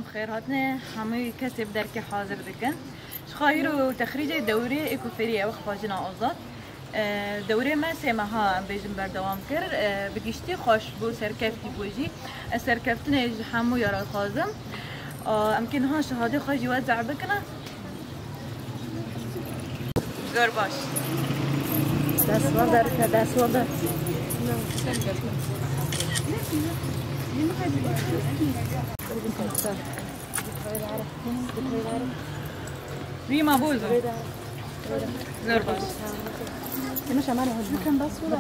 بخير هاتنا همه کسی بدرک حاضر دکن خواهی رو تخریج دوره اکوفری او خواجنا آزاد دوره ما سمها ام بیشتر بردوام کرد بگیشتی خوش بو سرکفتی بوجی سرکفتن همه یارا خازم امکن ها شهاده خوش وزع بکنه زور باش دست وردار دست وردار ريما بوزو زور باش مش عمال هاد كان بس ولا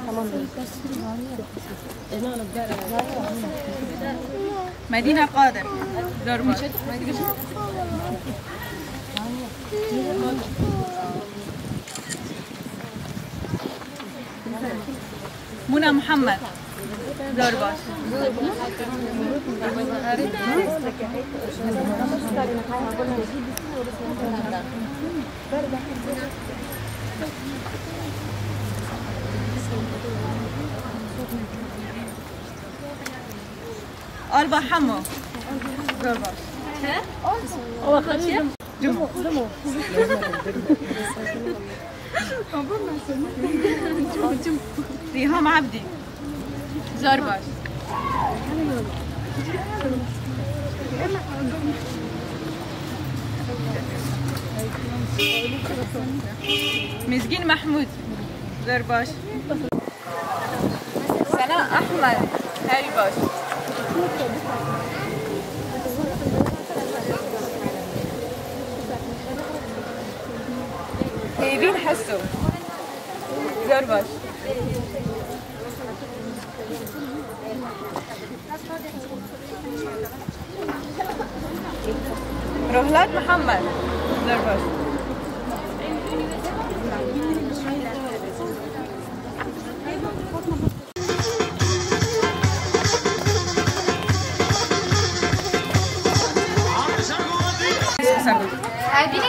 مدينة قادر زور باش منى محمد زور باش أربع حمو زور باش هو خطير جمو ريهام عبدي زور باش مزقين محمود زور باش سناء أحمد هاي باش هيبين حسو زور باش رهلات محمد زور باش هذه